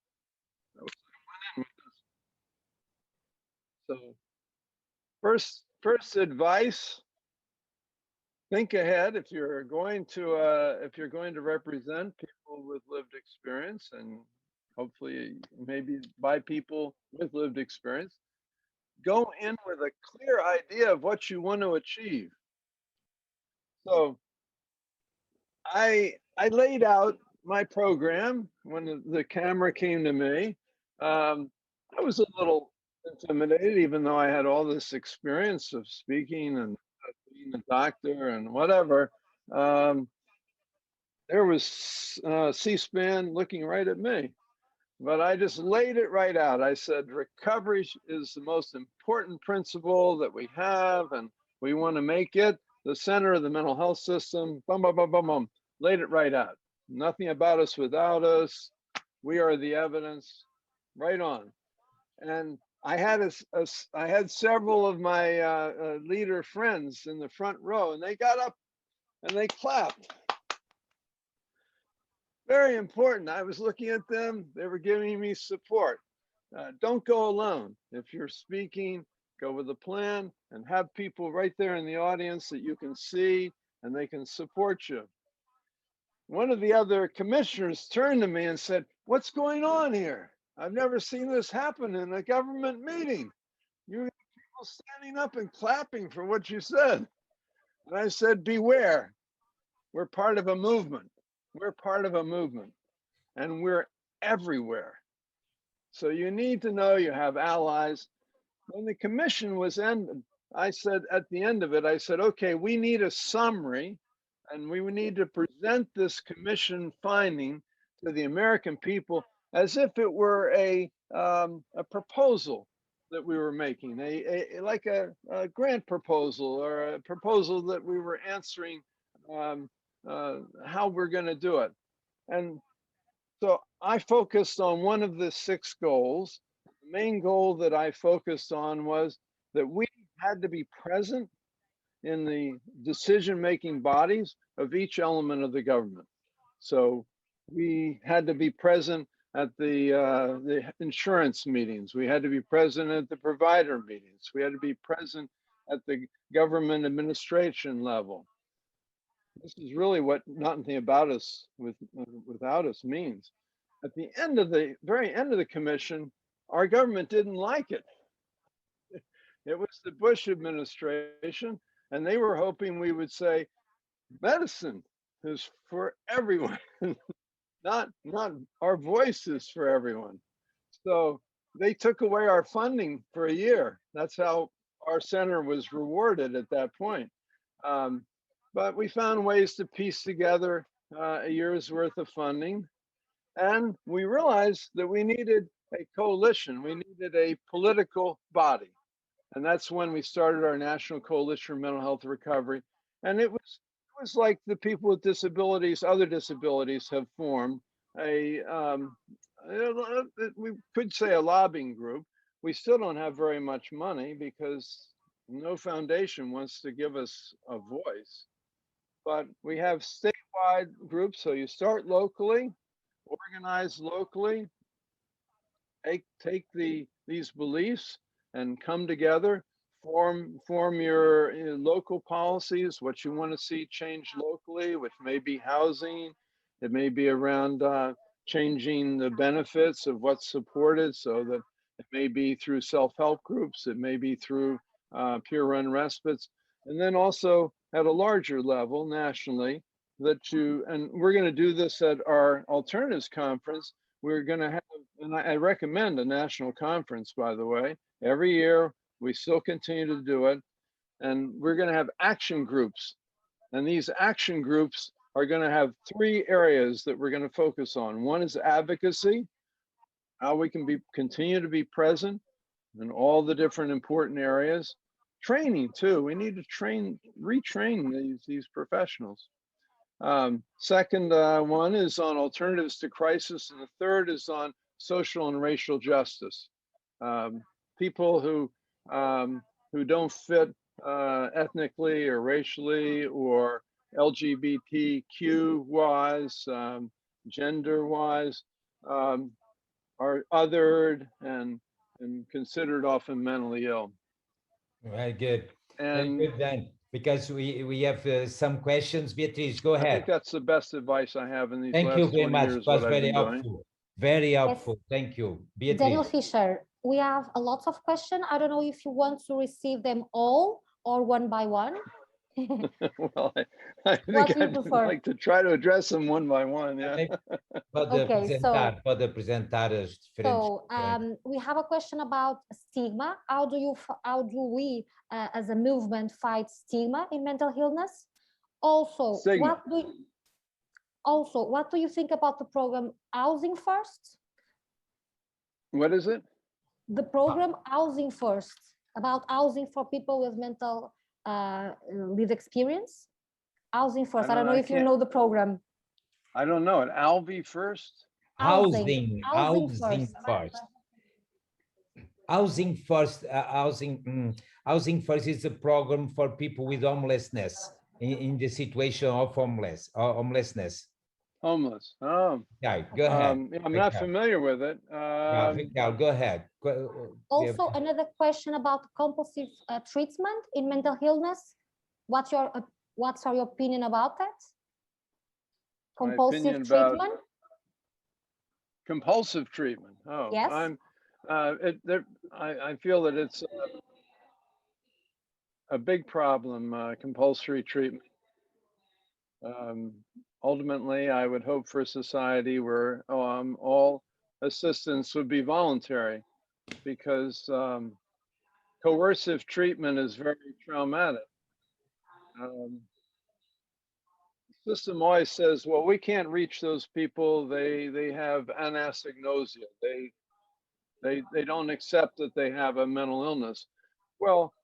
So first advice, think ahead if you're going to represent people with lived experience, and hopefully maybe by people with lived experience, go in with a clear idea of what you want to achieve. So I laid out my program when the camera came to me. I was a little intimidated, even though I had all this experience of speaking and being a doctor and whatever. There was C-SPAN looking right at me, but I just laid it right out. I said, recovery is the most important principle that we have, and we want to make it the center of the mental health system. Bum, bum, bum, bum, bum. Laid it right out. Nothing about us without us. We are the evidence. Right on. And I had several of my leader friends in the front row, and they got up and they clapped. Very important. I was looking at them. They were giving me support. Don't go alone. If you're speaking, go with a plan and have people right there in the audience that you can see and they can support you. One of the other commissioners turned to me and said, "What's going on here? I've never seen this happen in a government meeting. You have people standing up and clapping for what you said." And I said, beware. We're part of a movement. We're part of a movement, and we're everywhere. So you need to know you have allies. When the commission was ended, I said at the end of it, I said, okay, we need a summary, and we need to present this commission finding to the American people as if it were a proposal that we were making, like a grant proposal or a proposal that we were answering how we're going to do it. And so I focused on one of the 6 goals. The main goal that I focused on was that we had to be present in the decision-making bodies of each element of the government. So we had to be present at the insurance meetings. We had to be present at the provider meetings. We had to be present at the government administration level. This is really what nothing about us without us means. At the end of the very end of the commission, our government didn't like it. It was the Bush administration, and they were hoping we would say, medicine is for everyone, not our voices for everyone. So they took away our funding for a year. That's how our center was rewarded at that point. But we found ways to piece together a year's worth of funding. And we realized that we needed a coalition. We needed a political body. And that's when we started our National Coalition for Mental Health Recovery. And it was like the people with disabilities, other disabilities have formed we could say a lobbying group. We still don't have very much money because no foundation wants to give us a voice. But we have statewide groups. So you start locally, organize locally, take these beliefs and come together, form your local policies, what you want to see change locally, which may be housing, it may be around changing the benefits of what's supported, so that it may be through self-help groups, it may be through peer-run respites, and then also at a larger level nationally, and we're going to do this at our alternatives conference. We're going to have, and I recommend a national conference, by the way, every year. We still continue to do it. And we're going to have action groups. And these action groups are going to have 3 areas that we're going to focus on. One is advocacy, how we can continue to be present in all the different important areas. Training too. We need to retrain these professionals. Second one is on alternatives to crisis, and the third is on social and racial justice. People who don't fit ethnically or racially or LGBTQ wise, gender wise, are othered and considered often mentally ill. Very good. And very good, then, because we have some questions. Beatriz, go ahead. I think that's the best advice I have in these Thank last you very 20 much. years. It was what very I've been helpful. doing. Very helpful. Thank you. Beatriz. Daniel Fisher, we have a lot of questions. I don't know if you want to receive them all or one by one. Well, I think I'd like to try to address them one by one. Yeah. Pode apresentar as diferentes. So we have a question about stigma. How do we as a movement fight stigma in mental illness? Also, what do you think about the program Housing First? What is it? The program Housing First, about housing for people with mental lived experience. Housing First. I don't know if you know the program. I don't know it. Alvi First? Housing First. Housing First is a program for people with homelessness in the situation of homelessness. Homeless. Oh. Yeah, go ahead. I'm not familiar with it. Go ahead. Also, another question about compulsive treatment in mental illness. What's your opinion about that? Compulsive treatment? Compulsive treatment. Oh, yes. I feel that it's a big problem, compulsory treatment. Ultimately, I would hope for a society where all assistance would be voluntary, because coercive treatment is very traumatic. The system always says, well, we can't reach those people. They have anosognosia. They don't accept that they have a mental illness. Well,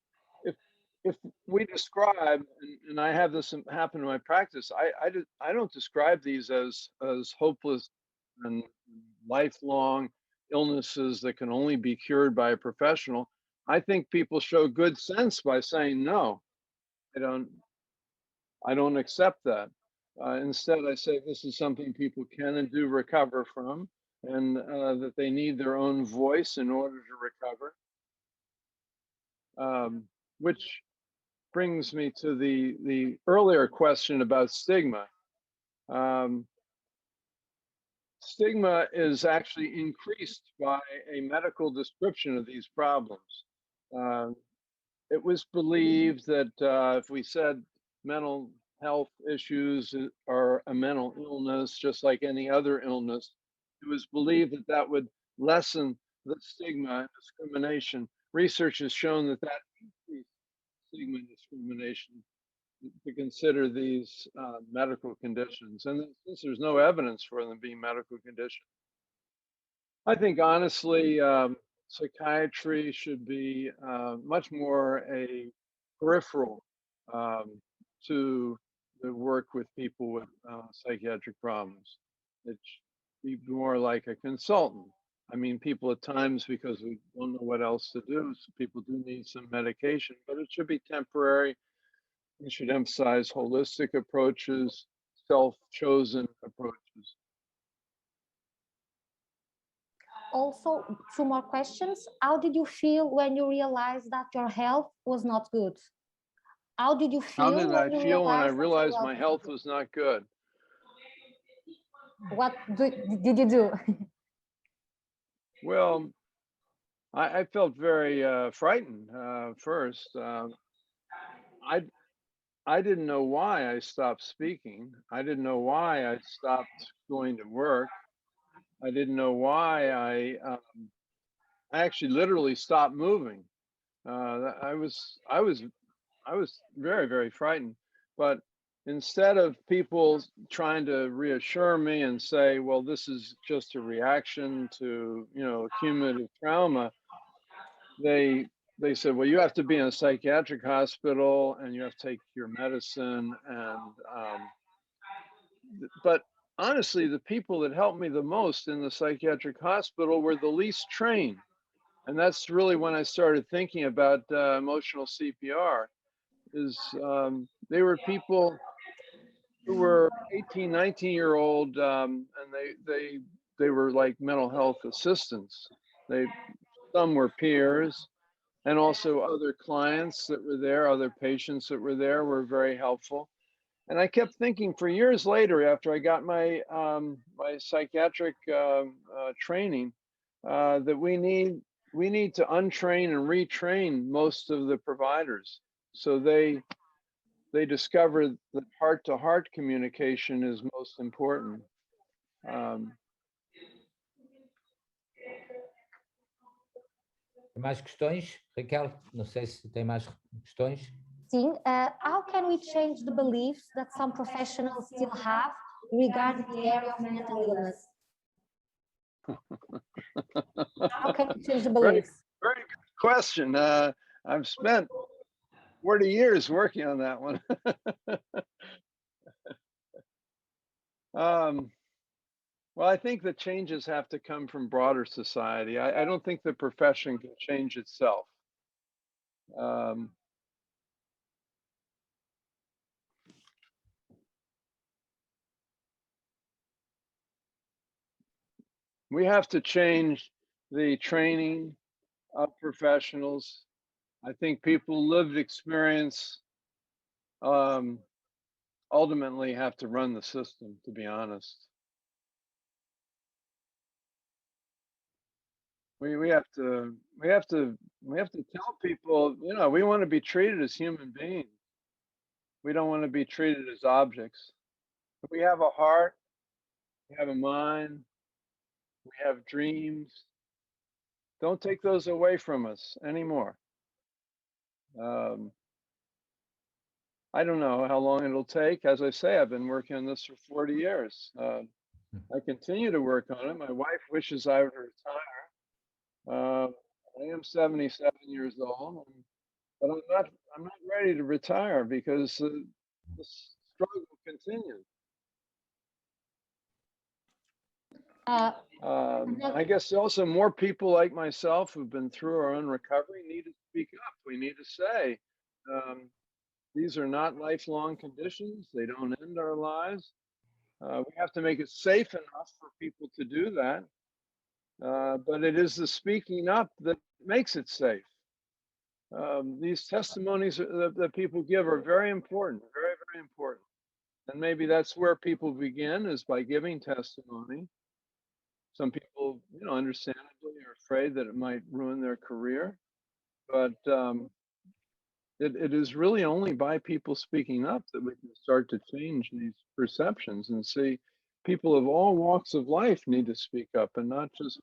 if we describe, and I have this happen in my practice, I don't describe these as hopeless and lifelong illnesses that can only be cured by a professional. I think people show good sense by saying, no, I don't accept that. Instead, I say this is something people can and do recover from, and that they need their own voice in order to recover. Which brings me to the earlier question about stigma. Stigma is actually increased by a medical description of these problems. It was believed that if we said mental health issues are a mental illness, just like any other illness, it was believed that that would lessen the stigma and discrimination. Research has shown that that increased stigma and discrimination to consider these medical conditions. And since there's no evidence for them being medical conditions, I think honestly, psychiatry should be much more a peripheral to the work with people with psychiatric problems. It should be more like a consultant. I mean, people at times, because we don't know what else to do, so people do need some medication, but it should be temporary. We should emphasize holistic approaches, self-chosen approaches. Also, two more questions. How did you feel when you realized that your health was not good? How did you feel? How did I feel when I realized my health was not good? What did you do? Well, I felt very frightened first. I didn't know why I stopped speaking. I didn't know why I stopped going to work. I didn't know why I actually literally stopped moving. I was very, very frightened. But instead of people trying to reassure me and say, well, this is just a reaction to, cumulative trauma, they said, well, you have to be in a psychiatric hospital and you have to take your medicine. And but honestly, the people that helped me the most in the psychiatric hospital were the least trained. And that's really when I started thinking about emotional CPR. They were people who were 18, 19-year-old, and they were like mental health assistants. Some were peers, and also other clients that were there, other patients that were there were very helpful. And I kept thinking for years later, after I got my my psychiatric training, that we need to untrain and retrain most of the providers. So they discovered that heart-to-heart communication is most important. Tem mais questões, Raquel? Não sei se tem mais questões. Sim. How can we change the beliefs that some professionals still have regarding the area of mental illness? How can we change the beliefs? Very good question. I've spent 40 years working on that one. Well, I think the changes have to come from broader society. I don't think the profession can change itself. We have to change the training of professionals. I think people lived experience ultimately have to run the system, to be honest. We have to tell people, we want to be treated as human beings. We don't want to be treated as objects. We have a heart, we have a mind, we have dreams. Don't take those away from us anymore. I don't know how long it'll take. As I say, I've been working on this for 40 years. I continue to work on it. My wife wishes I would retire. I am 77 years old, but I'm not ready to retire because the struggle continues. I guess also more people like myself who've been through our own recovery need to speak up. We need to say, these are not lifelong conditions. They don't end our lives. We have to make it safe enough for people to do that. but it is the speaking up that makes it safe. These testimonies that people give are very important, very, very important. And maybe that's where people begin, is by giving testimony. Some people, understandably are afraid that it might ruin their career, but it is really only by people speaking up that we can start to change these perceptions and see people of all walks of life need to speak up and not just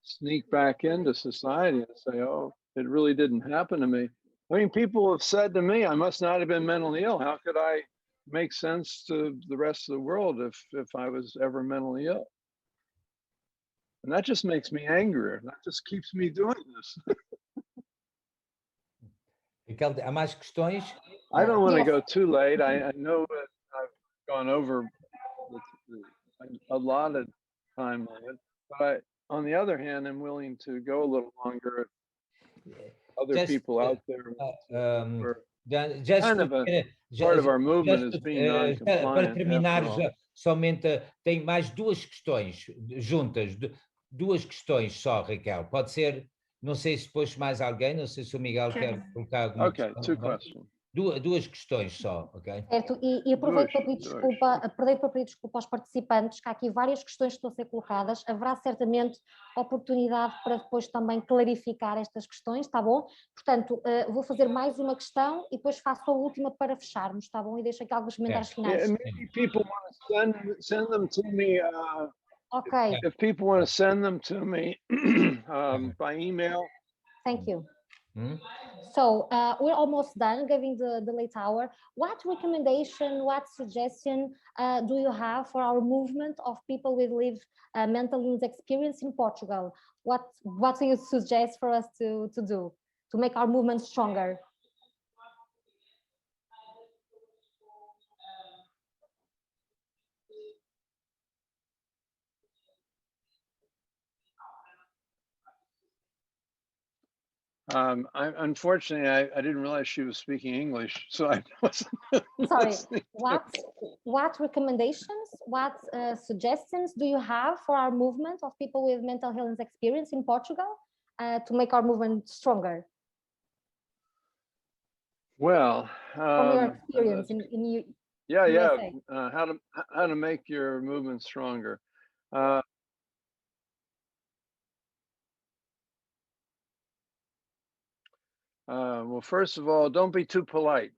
sneak back into society and say, oh, it really didn't happen to me. I mean, people have said to me, I must not have been mentally ill. How could I make sense to the rest of the world if I was ever mentally ill? And that just makes me angrier. That just keeps me doing this. Ricardo, há mais questões? I don't want to Yes. go too late. I know that I've gone over a lot of time limit, but on the other hand, I'm willing to go a little longer if other Just, people out there were just kind of a part of our movement is being non-compliant. para terminar, after all. somente tem mais duas questões juntas, duas questões só, Raquel. Pode ser, não sei se depois mais alguém, não sei se o Miguel quer colocar alguma Okay, questão. two questions. Duas questões só, ok? Certo, e aproveito para pedir Dois. desculpa, aproveito para pedir desculpa aos participantes, que há aqui várias questões que estão a ser colocadas, haverá certamente oportunidade para depois também clarificar estas questões, está bom? Portanto, vou fazer mais uma questão e depois faço a última para fecharmos, está bom? E deixo aqui alguns comentários finais. Yeah, and maybe people want to send them to me. Ok, If people want to send them to me by email. thank you. So we're almost done, given the late hour. What recommendation, what suggestion do you have for our movement of people with lived mental illness experience in Portugal? What do you suggest for us to do to make our movement stronger? Unfortunately, I didn't realize she was speaking English, so I wasn't. Sorry, listening to what recommendations, what suggestions do you have for our movement of people with mental illness experience in Portugal to make our movement stronger? Well, From your experience in yeah, USA. how to make your movement stronger. Well, first of all, don't be too polite.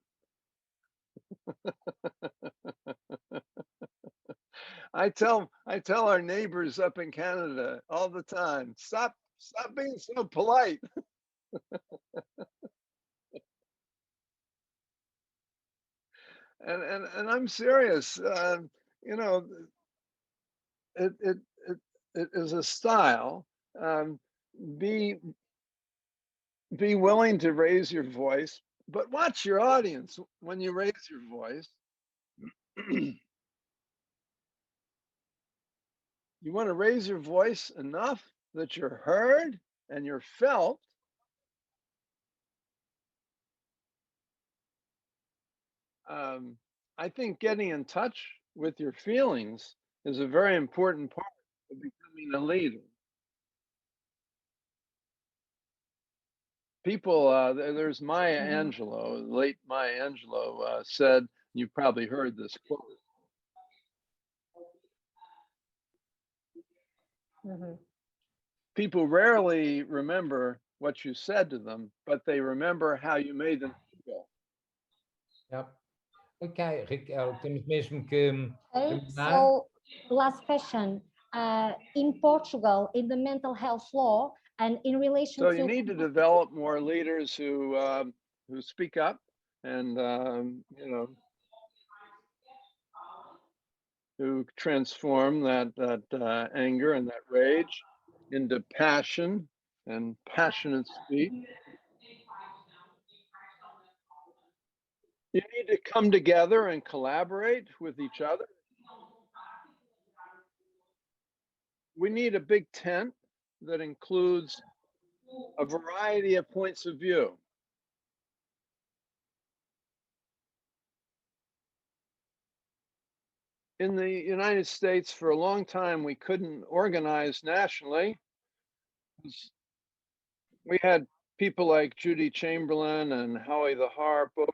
I tell our neighbors up in Canada all the time, stop being so polite. And I'm serious. It is a style. Be willing to raise your voice, but watch your audience when you raise your voice. You want to raise your voice enough that you're heard and you're felt. I think getting in touch with your feelings is a very important part of becoming a leader. People, there's Maya Angelou, late Maya Angelou said, you've probably heard this quote. People rarely remember what you said to them, but they remember how you made them feel. Yep. Okay, Raquel, temos mesmo que terminar. So, last question. In Portugal, in the mental health law, and in relation So to... you need to develop more leaders who speak up and, who transform that anger and that rage into passion and passionate speech. You need to come together and collaborate with each other. We need a big tent that includes a variety of points of view. in the United States, for a long time, we couldn't organize nationally. We had people like Judy Chamberlain and Howie the Harp over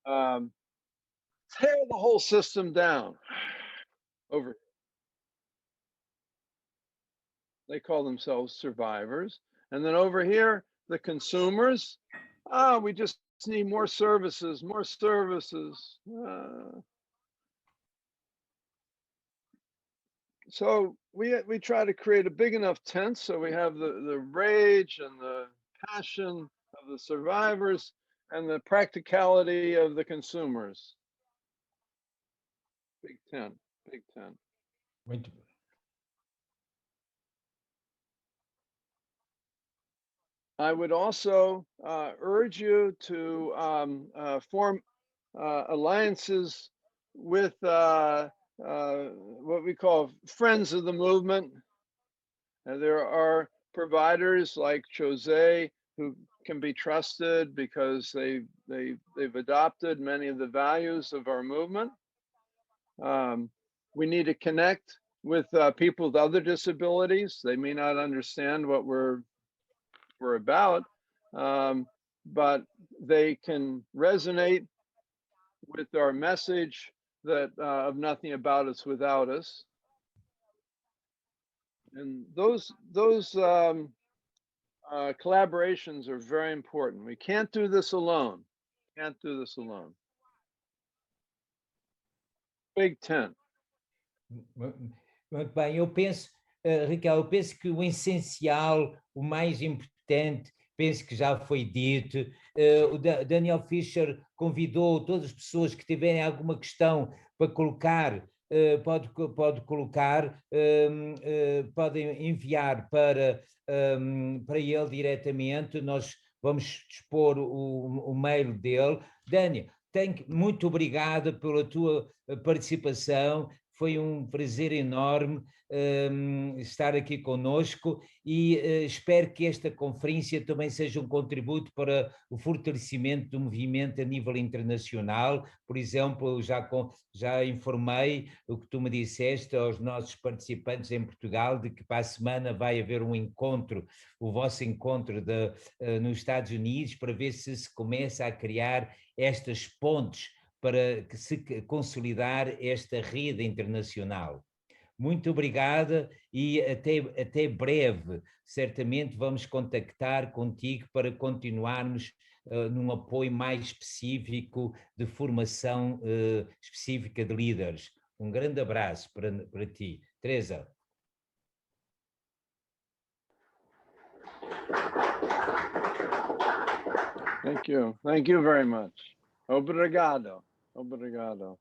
here tear the whole system down over here. They call themselves survivors. And then over here, the consumers, we just need more services, more services. So we try to create a big enough tent so we have the rage and the passion of the survivors and the practicality of the consumers. Big tent, big tent. Muito I would also urge you to form alliances with what we call friends of the movement. And there are providers like José who can be trusted because they've adopted many of the values of our movement. We need to connect with people with other disabilities. They may not understand what we're about, but they can resonate with our message that of nothing about us without us. And those collaborations are very important. We can't do this alone. Can't do this alone. Big tent. Muito bem, eu penso, Raquel, eu penso que o essencial, o mais importante, penso que já foi dito. O Daniel Fischer convidou todas as pessoas que tiverem alguma questão para colocar, pode colocar, podem enviar para ele diretamente, nós vamos dispor o mail dele. Daniel, muito obrigada pela tua participação, foi um prazer enorme estar aqui conosco e espero que esta conferência também seja um contributo para o fortalecimento do movimento a nível internacional. Por exemplo, já informei o que tu me disseste aos nossos participantes em Portugal de que para a semana vai haver um encontro, o vosso encontro nos Estados Unidos, para ver se começa a criar estas pontes para que se consolidar esta rede internacional. Muito obrigada e até breve. Certamente vamos contactar contigo para continuarmos num apoio mais específico de formação específica de líderes. Um grande abraço para ti. Teresa. Thank you. Thank you very much. Obrigado. Obrigado.